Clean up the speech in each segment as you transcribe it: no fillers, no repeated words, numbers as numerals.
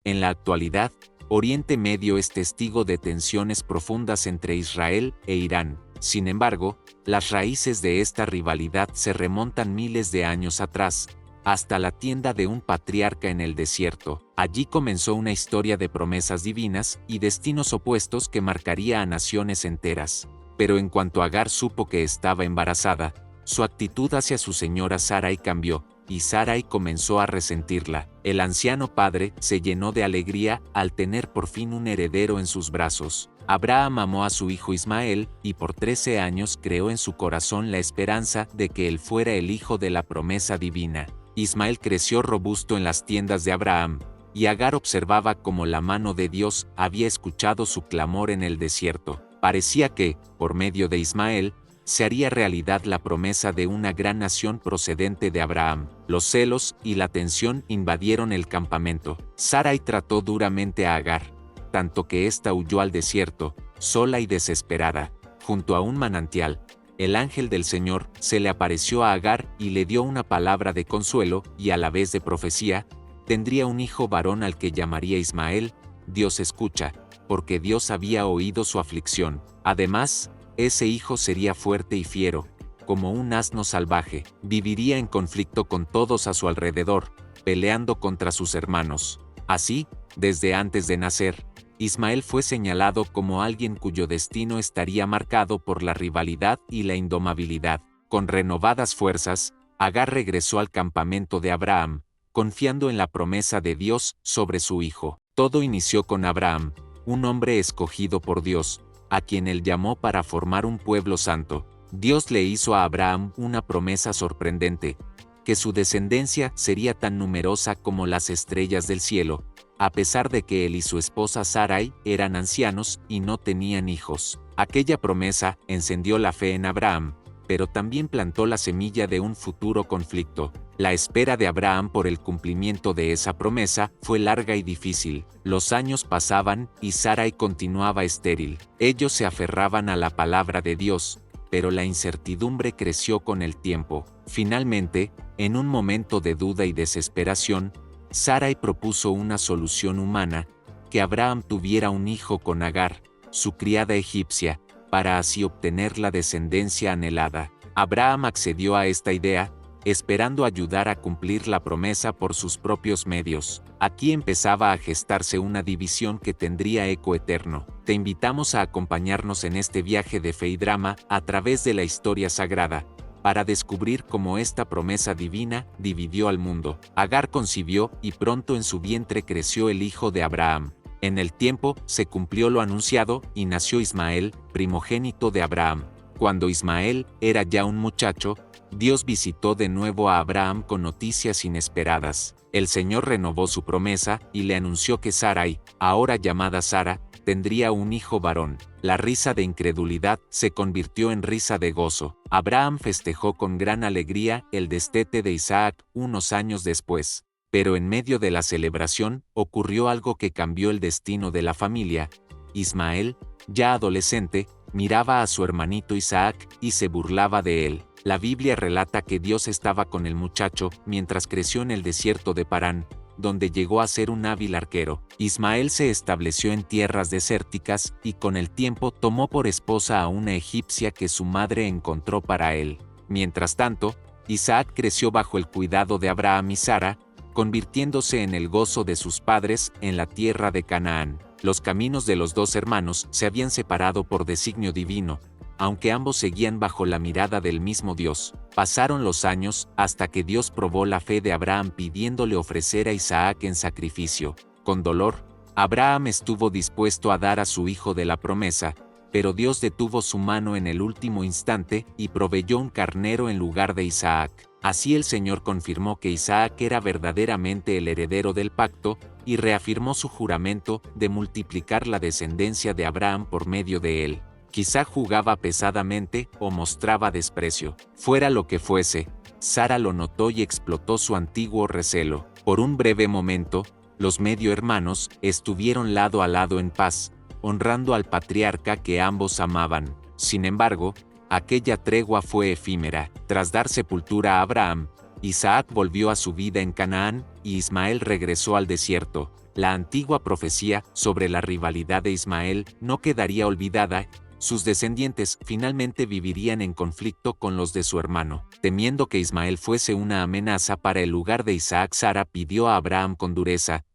En la actualidad, Oriente Medio es testigo de tensiones profundas entre Israel e Irán. Sin embargo, las raíces de esta rivalidad se remontan miles de años atrás, hasta la tienda de un patriarca en el desierto. Allí comenzó una historia de promesas divinas y destinos opuestos que marcaría a naciones enteras. Pero en cuanto Agar supo que estaba embarazada, su actitud hacia su señora Sarai cambió, y Sarai comenzó a resentirla. El anciano padre se llenó de alegría al tener por fin un heredero en sus brazos. Abraham amó a su hijo Ismael, y por 13 años creó en su corazón la esperanza de que él fuera el hijo de la promesa divina. Ismael creció robusto en las tiendas de Abraham, y Agar observaba cómo la mano de Dios había escuchado su clamor en el desierto. Parecía que, por medio de Ismael, se haría realidad la promesa de una gran nación procedente de Abraham. Los celos y la tensión invadieron el campamento. Sarai trató duramente a Agar, tanto que ésta huyó al desierto, sola y desesperada. Junto a un manantial, el ángel del Señor se le apareció a Agar y le dio una palabra de consuelo y a la vez de profecía: tendría un hijo varón al que llamaría Ismael. Dios escucha, porque Dios había oído su aflicción. Además, ese hijo sería fuerte y fiero, como un asno salvaje. Viviría en conflicto con todos a su alrededor, peleando contra sus hermanos. Así, desde antes de nacer, Ismael fue señalado como alguien cuyo destino estaría marcado por la rivalidad y la indomabilidad. Con renovadas fuerzas, Agar regresó al campamento de Abraham, confiando en la promesa de Dios sobre su hijo. Todo inició con Abraham, un hombre escogido por Dios, a quien él llamó para formar un pueblo santo. Dios le hizo a Abraham una promesa sorprendente: que su descendencia sería tan numerosa como las estrellas del cielo, a pesar de que él y su esposa Sarai eran ancianos y no tenían hijos. Aquella promesa encendió la fe en Abraham, pero también plantó la semilla de un futuro conflicto. La espera de Abraham por el cumplimiento de esa promesa fue larga y difícil. Los años pasaban y Sarai continuaba estéril. Ellos se aferraban a la palabra de Dios, pero la incertidumbre creció con el tiempo. Finalmente, en un momento de duda y desesperación, Sarai propuso una solución humana: que Abraham tuviera un hijo con Agar, su criada egipcia, para así obtener la descendencia anhelada. Abraham accedió a esta idea, esperando ayudar a cumplir la promesa por sus propios medios. Aquí empezaba a gestarse una división que tendría eco eterno. Te invitamos a acompañarnos en este viaje de fe y drama a través de la historia sagrada, para descubrir cómo esta promesa divina dividió al mundo. Agar concibió y pronto en su vientre creció el hijo de Abraham. En el tiempo se cumplió lo anunciado y nació Ismael, primogénito de Abraham. Cuando Ismael era ya un muchacho, Dios visitó de nuevo a Abraham con noticias inesperadas. El Señor renovó su promesa y le anunció que Sarai, ahora llamada Sara, tendría un hijo varón. La risa de incredulidad se convirtió en risa de gozo. Abraham festejó con gran alegría el destete de Isaac unos años después. Pero en medio de la celebración ocurrió algo que cambió el destino de la familia. Ismael, ya adolescente, miraba a su hermanito Isaac y se burlaba de él. La Biblia relata que Dios estaba con el muchacho mientras creció en el desierto de Parán, donde llegó a ser un hábil arquero. Ismael se estableció en tierras desérticas y con el tiempo tomó por esposa a una egipcia que su madre encontró para él. Mientras tanto, Isaac creció bajo el cuidado de Abraham y Sara, convirtiéndose en el gozo de sus padres en la tierra de Canaán. Los caminos de los dos hermanos se habían separado por designio divino, aunque ambos seguían bajo la mirada del mismo Dios. Pasaron los años hasta que Dios probó la fe de Abraham pidiéndole ofrecer a Isaac en sacrificio. Con dolor, Abraham estuvo dispuesto a dar a su hijo de la promesa, pero Dios detuvo su mano en el último instante y proveyó un carnero en lugar de Isaac. Así el Señor confirmó que Isaac era verdaderamente el heredero del pacto y reafirmó su juramento de multiplicar la descendencia de Abraham por medio de él. Quizá jugaba pesadamente o mostraba desprecio. Fuera lo que fuese, Sara lo notó y explotó su antiguo recelo. Por un breve momento, los medio hermanos estuvieron lado a lado en paz, honrando al patriarca que ambos amaban. Sin embargo, aquella tregua fue efímera. Tras dar sepultura a Abraham, Isaac volvió a su vida en Canaán, y Ismael regresó al desierto. La antigua profecía sobre la rivalidad de Ismael no quedaría olvidada. Sus descendientes finalmente vivirían en conflicto con los de su hermano. Temiendo que Ismael fuese una amenaza para el lugar de Isaac, Sara pidió a Abraham con dureza: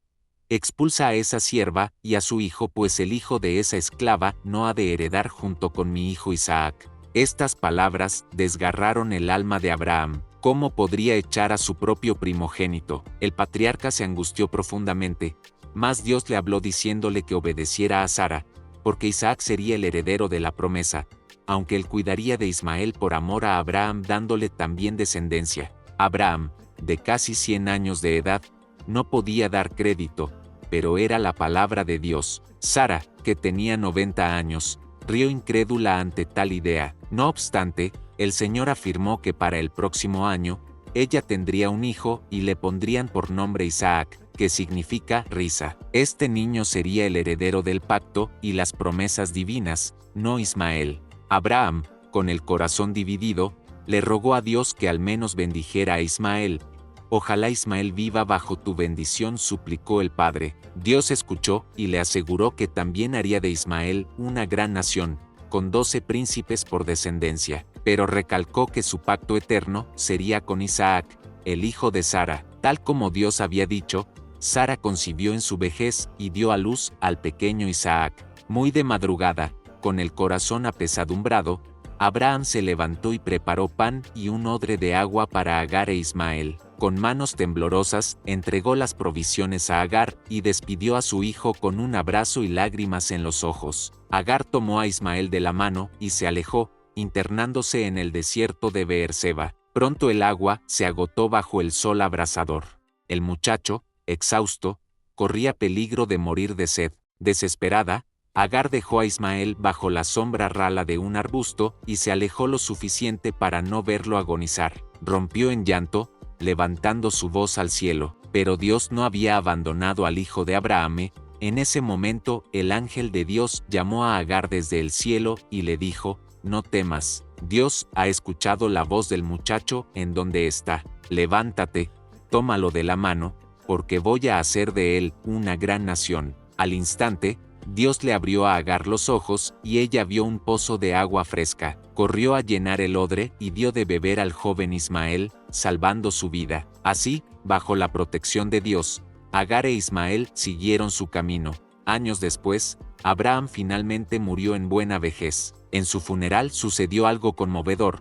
expulsa a esa sierva y a su hijo, pues el hijo de esa esclava no ha de heredar junto con mi hijo Isaac. Estas palabras desgarraron el alma de Abraham. ¿Cómo podría echar a su propio primogénito? El patriarca se angustió profundamente, mas Dios le habló diciéndole que obedeciera a Sara, porque Isaac sería el heredero de la promesa, aunque él cuidaría de Ismael por amor a Abraham, dándole también descendencia. Abraham, de casi 100 años de edad, no podía dar crédito, pero era la palabra de Dios. Sara, que tenía 90 años, rió incrédula ante tal idea. No obstante, el Señor afirmó que para el próximo año, ella tendría un hijo y le pondrían por nombre Isaac, que significa risa. Este niño sería el heredero del pacto y las promesas divinas, no Ismael. Abraham, con el corazón dividido, le rogó a Dios que al menos bendijera a Ismael. Ojalá Ismael viva bajo tu bendición, suplicó el padre. Dios escuchó y le aseguró que también haría de Ismael una gran nación, con 12 príncipes por descendencia, pero recalcó que su pacto eterno sería con Isaac, el hijo de Sara. Tal como Dios había dicho, Sara concibió en su vejez y dio a luz al pequeño Isaac. Muy de madrugada, con el corazón apesadumbrado, Abraham se levantó y preparó pan y un odre de agua para Agar e Ismael. Con manos temblorosas, entregó las provisiones a Agar y despidió a su hijo con un abrazo y lágrimas en los ojos. Agar tomó a Ismael de la mano y se alejó, internándose en el desierto de Beerseba. Pronto el agua se agotó bajo el sol abrasador. El muchacho, exhausto, corría peligro de morir de sed. Desesperada, Agar dejó a Ismael bajo la sombra rala de un arbusto y se alejó lo suficiente para no verlo agonizar. Rompió en llanto, levantando su voz al cielo, pero Dios no había abandonado al hijo de Abraham. En ese momento, el ángel de Dios llamó a Agar desde el cielo y le dijo: no temas, Dios ha escuchado la voz del muchacho en donde está. Levántate, tómalo de la mano, porque voy a hacer de él una gran nación. Al instante, Dios le abrió a Agar los ojos y ella vio un pozo de agua fresca. Corrió a llenar el odre y dio de beber al joven Ismael, salvando su vida. Así, bajo la protección de Dios, Agar e Ismael siguieron su camino. Años después, Abraham finalmente murió en buena vejez. En su funeral sucedió algo conmovedor.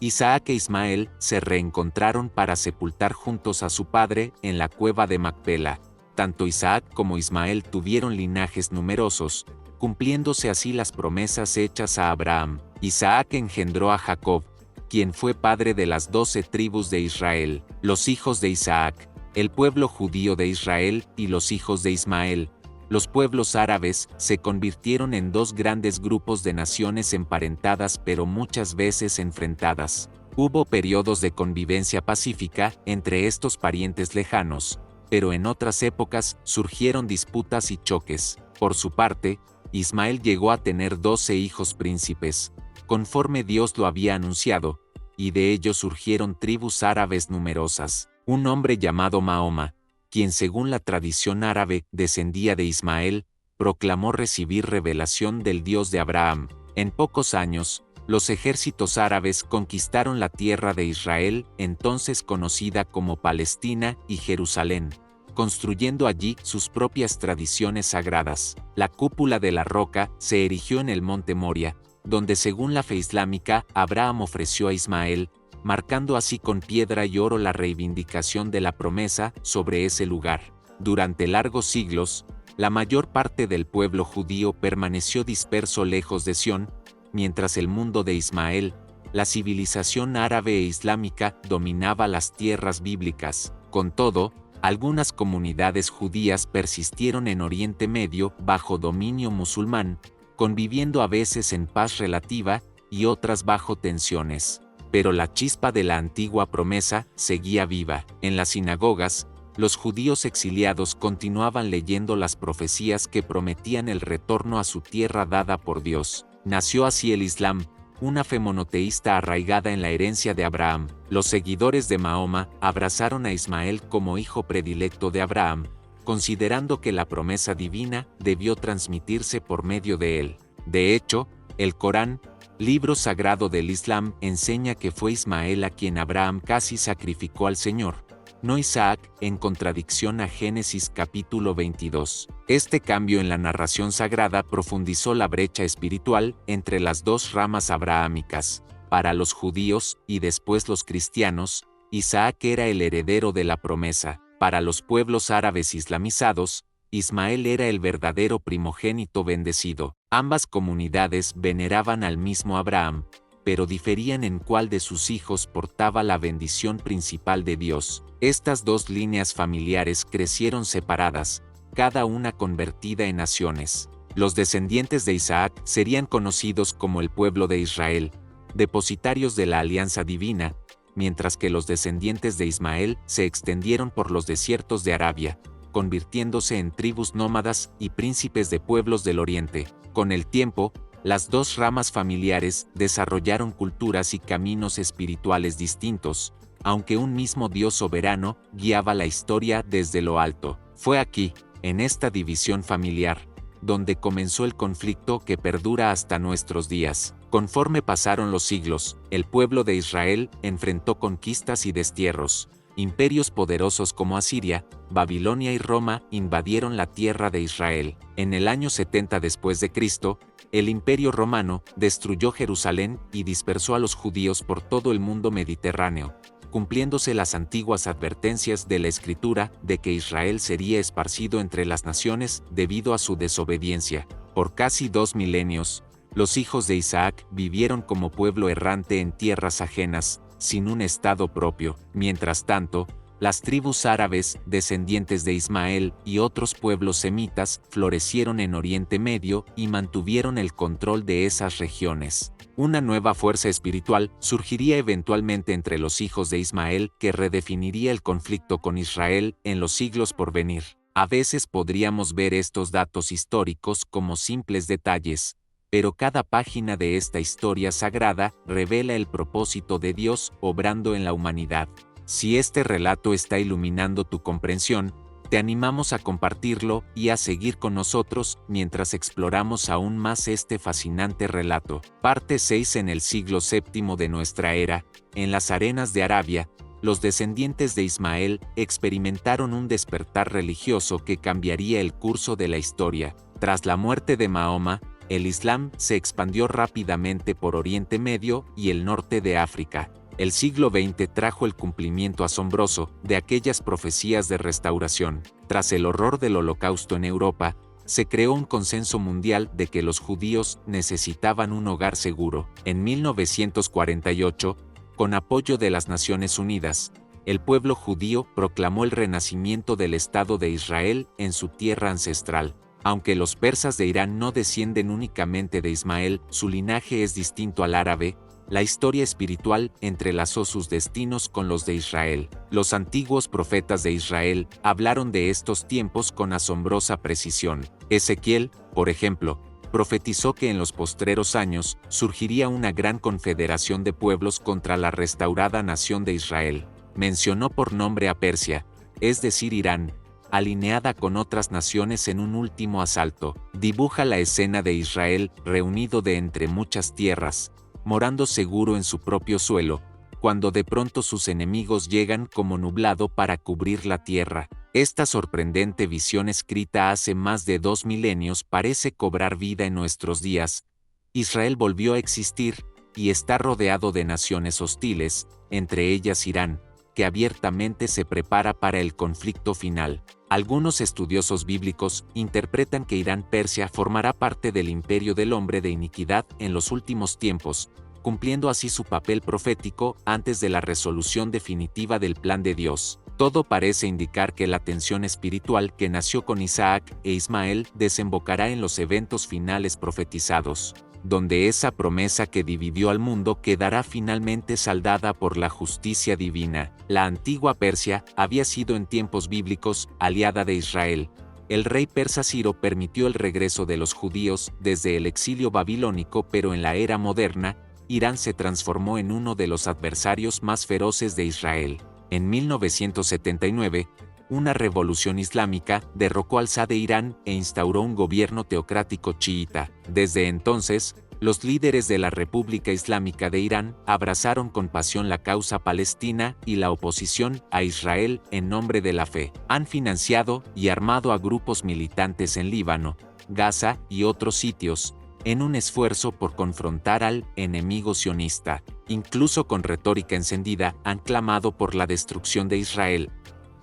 Isaac e Ismael se reencontraron para sepultar juntos a su padre en la cueva de Macpela. Tanto Isaac como Ismael tuvieron linajes numerosos, cumpliéndose así las promesas hechas a Abraham. Isaac engendró a Jacob, quien fue padre de las 12 tribus de Israel. Los hijos de Isaac, el pueblo judío de Israel, y los hijos de Ismael, los pueblos árabes, se convirtieron en dos grandes grupos de naciones emparentadas pero muchas veces enfrentadas. Hubo periodos de convivencia pacífica entre estos parientes lejanos, pero en otras épocas surgieron disputas y choques. Por su parte, Ismael llegó a tener 12 hijos príncipes, conforme Dios lo había anunciado, y de ellos surgieron tribus árabes numerosas. Un hombre llamado Mahoma, quien según la tradición árabe descendía de Ismael, proclamó recibir revelación del Dios de Abraham. En pocos años, los ejércitos árabes conquistaron la tierra de Israel, entonces conocida como Palestina, y Jerusalén, construyendo allí sus propias tradiciones sagradas. La cúpula de la roca se erigió en el monte Moria, donde según la fe islámica Abraham ofreció a Ismael, marcando así con piedra y oro la reivindicación de la promesa sobre ese lugar. Durante largos siglos, la mayor parte del pueblo judío permaneció disperso lejos de Sión, mientras el mundo de Ismael, la civilización árabe e islámica, dominaba las tierras bíblicas. Con todo, algunas comunidades judías persistieron en Oriente Medio bajo dominio musulmán, conviviendo a veces en paz relativa y otras bajo tensiones. Pero la chispa de la antigua promesa seguía viva. En las sinagogas, los judíos exiliados continuaban leyendo las profecías que prometían el retorno a su tierra dada por Dios. Nació así el Islam, una fe monoteísta arraigada en la herencia de Abraham. Los seguidores de Mahoma abrazaron a Ismael como hijo predilecto de Abraham, considerando que la promesa divina debió transmitirse por medio de él. De hecho, el Corán, libro sagrado del Islam, enseña que fue Ismael a quien Abraham casi sacrificó al Señor, no Isaac, en contradicción a Génesis capítulo 22. Este cambio en la narración sagrada profundizó la brecha espiritual entre las dos ramas abrahámicas. Para los judíos, y después los cristianos, Isaac era el heredero de la promesa. Para los pueblos árabes islamizados, Ismael era el verdadero primogénito bendecido. Ambas comunidades veneraban al mismo Abraham, pero diferían en cuál de sus hijos portaba la bendición principal de Dios. Estas dos líneas familiares crecieron separadas, cada una convertida en naciones. Los descendientes de Isaac serían conocidos como el pueblo de Israel, depositarios de la alianza divina, mientras que los descendientes de Ismael se extendieron por los desiertos de Arabia, convirtiéndose en tribus nómadas y príncipes de pueblos del oriente. Con el tiempo, las dos ramas familiares desarrollaron culturas y caminos espirituales distintos, aunque un mismo Dios soberano guiaba la historia desde lo alto. Fue aquí, en esta división familiar, donde comenzó el conflicto que perdura hasta nuestros días. Conforme pasaron los siglos, el pueblo de Israel enfrentó conquistas y destierros. Imperios poderosos como Asiria, Babilonia y Roma invadieron la tierra de Israel. En el año 70 después de Cristo, el Imperio Romano destruyó Jerusalén y dispersó a los judíos por todo el mundo mediterráneo, cumpliéndose las antiguas advertencias de la Escritura de que Israel sería esparcido entre las naciones debido a su desobediencia. Por casi 2 milenios, los hijos de Isaac vivieron como pueblo errante en tierras ajenas, sin un estado propio. Mientras tanto, las tribus árabes, descendientes de Ismael y otros pueblos semitas, florecieron en Oriente Medio y mantuvieron el control de esas regiones. Una nueva fuerza espiritual surgiría eventualmente entre los hijos de Ismael que redefiniría el conflicto con Israel en los siglos por venir. A veces podríamos ver estos datos históricos como simples detalles, pero cada página de esta historia sagrada revela el propósito de Dios obrando en la humanidad. Si este relato está iluminando tu comprensión, te animamos a compartirlo y a seguir con nosotros mientras exploramos aún más este fascinante relato. Parte 6. En el siglo VII de nuestra era, en las arenas de Arabia, los descendientes de Ismael experimentaron un despertar religioso que cambiaría el curso de la historia. Tras la muerte de Mahoma, el Islam se expandió rápidamente por Oriente Medio y el norte de África. El siglo XX trajo el cumplimiento asombroso de aquellas profecías de restauración. Tras el horror del Holocausto en Europa, se creó un consenso mundial de que los judíos necesitaban un hogar seguro. En 1948, con apoyo de las Naciones Unidas, el pueblo judío proclamó el renacimiento del Estado de Israel en su tierra ancestral. Aunque los persas de Irán no descienden únicamente de Ismael, su linaje es distinto al árabe. La historia espiritual entrelazó sus destinos con los de Israel. Los antiguos profetas de Israel hablaron de estos tiempos con asombrosa precisión. Ezequiel, por ejemplo, profetizó que en los postreros años surgiría una gran confederación de pueblos contra la restaurada nación de Israel. Mencionó por nombre a Persia, es decir Irán, alineada con otras naciones en un último asalto. Dibuja la escena de Israel reunido de entre muchas tierras, morando seguro en su propio suelo, cuando de pronto sus enemigos llegan como nublado para cubrir la tierra. Esta sorprendente visión escrita hace más de 2 milenios parece cobrar vida en nuestros días. Israel volvió a existir, y está rodeado de naciones hostiles, entre ellas Irán, que abiertamente se prepara para el conflicto final. Algunos estudiosos bíblicos interpretan que Irán-Persia formará parte del imperio del hombre de iniquidad en los últimos tiempos, cumpliendo así su papel profético antes de la resolución definitiva del plan de Dios. Todo parece indicar que la tensión espiritual que nació con Isaac e Ismael desembocará en los eventos finales profetizados, donde esa promesa que dividió al mundo quedará finalmente saldada por la justicia divina. La antigua Persia había sido en tiempos bíblicos aliada de Israel. El rey persa Ciro permitió el regreso de los judíos desde el exilio babilónico, pero en la era moderna, Irán se transformó en uno de los adversarios más feroces de Israel. En 1979, una revolución islámica derrocó al Shah de Irán e instauró un gobierno teocrático chiita. Desde entonces, los líderes de la República Islámica de Irán abrazaron con pasión la causa palestina y la oposición a Israel en nombre de la fe. Han financiado y armado a grupos militantes en Líbano, Gaza y otros sitios, en un esfuerzo por confrontar al enemigo sionista. Incluso con retórica encendida han clamado por la destrucción de Israel.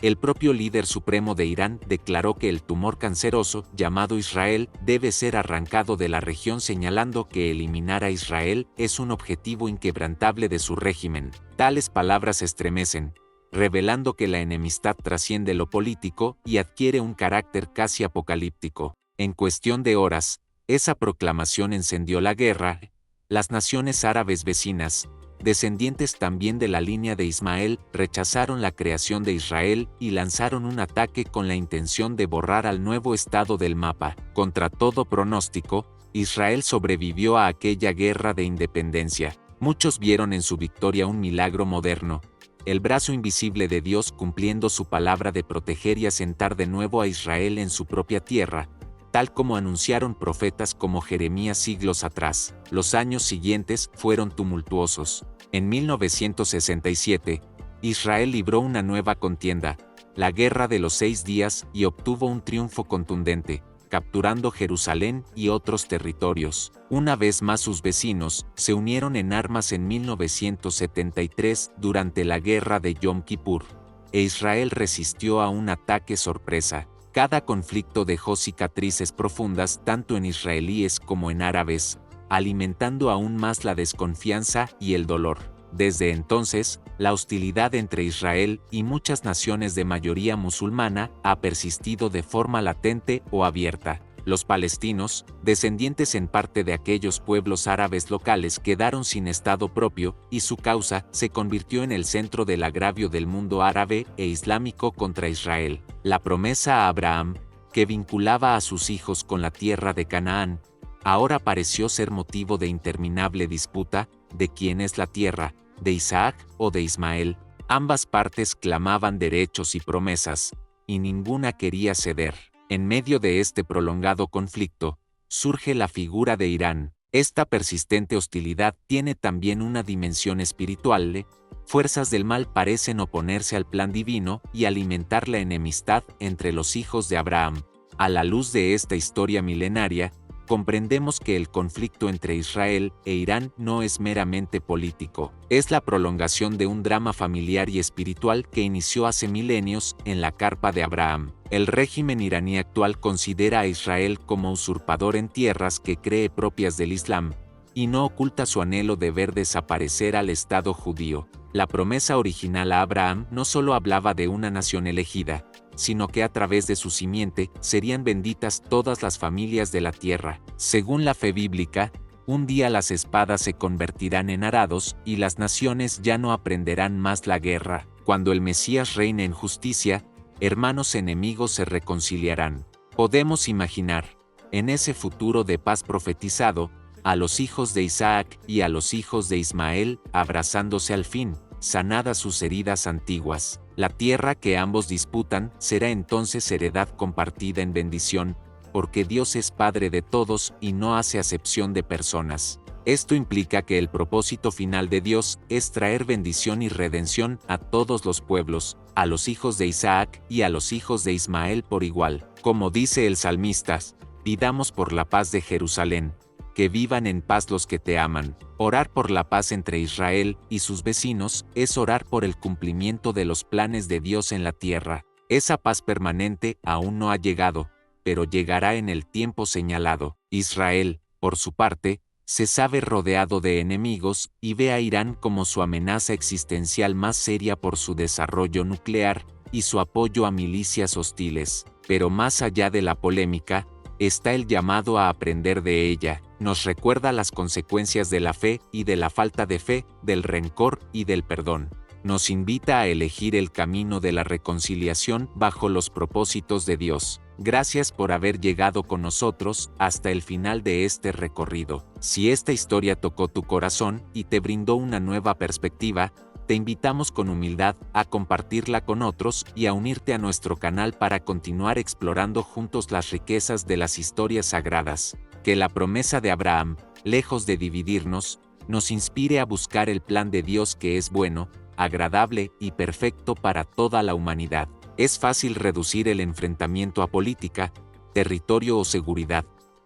El propio líder supremo de Irán declaró que el tumor canceroso, llamado Israel, debe ser arrancado de la región, señalando que eliminar a Israel es un objetivo inquebrantable de su régimen. Tales palabras estremecen, revelando que la enemistad trasciende lo político y adquiere un carácter casi apocalíptico. En cuestión de horas, esa proclamación encendió la guerra. Las naciones árabes vecinas, descendientes también de la línea de Ismael, rechazaron la creación de Israel y lanzaron un ataque con la intención de borrar al nuevo estado del mapa. Contra todo pronóstico, Israel sobrevivió a aquella guerra de independencia. Muchos vieron en su victoria un milagro moderno, el brazo invisible de Dios cumpliendo su palabra de proteger y asentar de nuevo a Israel en su propia tierra, tal como anunciaron profetas como Jeremías siglos atrás. Los años siguientes fueron tumultuosos. En 1967, Israel libró una nueva contienda, la Guerra de los 6 días, y obtuvo un triunfo contundente, capturando Jerusalén y otros territorios. Una vez más sus vecinos se unieron en armas en 1973 durante la Guerra de Yom Kippur, e Israel resistió a un ataque sorpresa. Cada conflicto dejó cicatrices profundas tanto en israelíes como en árabes, alimentando aún más la desconfianza y el dolor. Desde entonces, la hostilidad entre Israel y muchas naciones de mayoría musulmana ha persistido de forma latente o abierta. Los palestinos, descendientes en parte de aquellos pueblos árabes locales, quedaron sin estado propio, y su causa se convirtió en el centro del agravio del mundo árabe e islámico contra Israel. La promesa a Abraham, que vinculaba a sus hijos con la tierra de Canaán, ahora pareció ser motivo de interminable disputa, de quién es la tierra, de Isaac o de Ismael. Ambas partes clamaban derechos y promesas, y ninguna quería ceder. En medio de este prolongado conflicto, surge la figura de Irán. Esta persistente hostilidad tiene también una dimensión espiritual. Fuerzas del mal parecen oponerse al plan divino y alimentar la enemistad entre los hijos de Abraham. A la luz de esta historia milenaria, comprendemos que el conflicto entre Israel e Irán no es meramente político, es la prolongación de un drama familiar y espiritual que inició hace milenios en la carpa de Abraham. El régimen iraní actual considera a Israel como usurpador en tierras que cree propias del Islam, y no oculta su anhelo de ver desaparecer al Estado judío. La promesa original a Abraham no solo hablaba de una nación elegida, sino que a través de su simiente serían benditas todas las familias de la tierra. Según la fe bíblica, un día las espadas se convertirán en arados y las naciones ya no aprenderán más la guerra. Cuando el Mesías reine en justicia, hermanos enemigos se reconciliarán. Podemos imaginar, en ese futuro de paz profetizado, a los hijos de Isaac y a los hijos de Ismael abrazándose al fin, sanadas sus heridas antiguas. La tierra que ambos disputan será entonces heredad compartida en bendición, porque Dios es Padre de todos y no hace acepción de personas. Esto implica que el propósito final de Dios es traer bendición y redención a todos los pueblos, a los hijos de Isaac y a los hijos de Ismael por igual. Como dice el salmista, pidamos por la paz de Jerusalén, que vivan en paz los que te aman. Orar por la paz entre Israel y sus vecinos es orar por el cumplimiento de los planes de Dios en la tierra. Esa paz permanente aún no ha llegado, pero llegará en el tiempo señalado. Israel, por su parte, se sabe rodeado de enemigos y ve a Irán como su amenaza existencial más seria por su desarrollo nuclear y su apoyo a milicias hostiles. Pero más allá de la polémica, está el llamado a aprender de ella. Nos recuerda las consecuencias de la fe y de la falta de fe, del rencor y del perdón. Nos invita a elegir el camino de la reconciliación bajo los propósitos de Dios. Gracias por haber llegado con nosotros hasta el final de este recorrido. Si esta historia tocó tu corazón y te brindó una nueva perspectiva, te invitamos con humildad a compartirla con otros y a unirte a nuestro canal para continuar explorando juntos las riquezas de las historias sagradas. Que la promesa de Abraham, lejos de dividirnos, nos inspire a buscar el plan de Dios que es bueno, agradable y perfecto para toda la humanidad. Es fácil reducir el enfrentamiento a política, territorio o seguridad,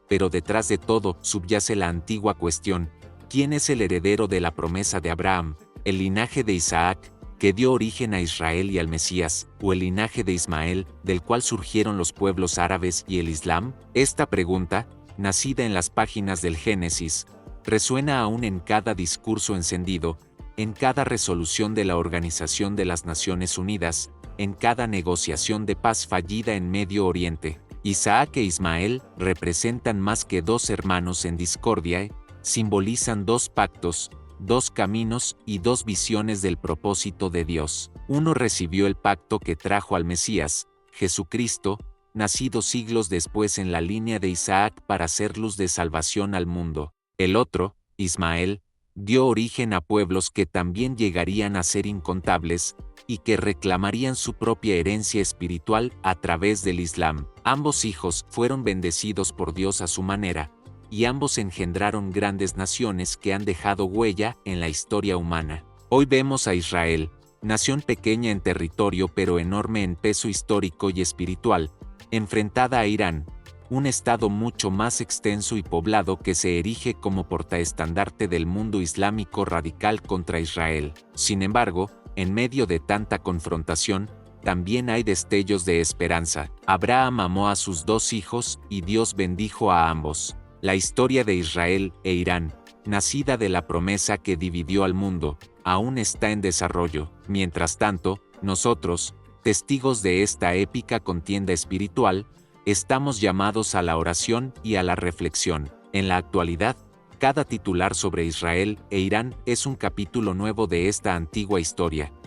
pero detrás de todo subyace la antigua cuestión: ¿quién es el heredero de la promesa de Abraham, el linaje de Isaac, que dio origen a Israel y al Mesías, o el linaje de Ismael, del cual surgieron los pueblos árabes y el Islam? Esta pregunta, nacida en las páginas del Génesis, resuena aún en cada discurso encendido, en cada resolución de la Organización de las Naciones Unidas, en cada negociación de paz fallida en Medio Oriente. Isaac e Ismael representan más que dos hermanos en discordia, simbolizan dos pactos, dos caminos y dos visiones del propósito de Dios. Uno recibió el pacto que trajo al Mesías, Jesucristo, nacido siglos después en la línea de Isaac para ser luz de salvación al mundo. El otro, Ismael, dio origen a pueblos que también llegarían a ser incontables, y que reclamarían su propia herencia espiritual a través del Islam. Ambos hijos fueron bendecidos por Dios a su manera, y ambos engendraron grandes naciones que han dejado huella en la historia humana. Hoy vemos a Israel, nación pequeña en territorio pero enorme en peso histórico y espiritual, enfrentada a Irán, un estado mucho más extenso y poblado que se erige como portaestandarte del mundo islámico radical contra Israel. Sin embargo, en medio de tanta confrontación, también hay destellos de esperanza. Abraham amó a sus dos hijos y Dios bendijo a ambos. La historia de Israel e Irán, nacida de la promesa que dividió al mundo, aún está en desarrollo. Mientras tanto, nosotros, testigos de esta épica contienda espiritual, estamos llamados a la oración y a la reflexión. En la actualidad, cada titular sobre Israel e Irán es un capítulo nuevo de esta antigua historia.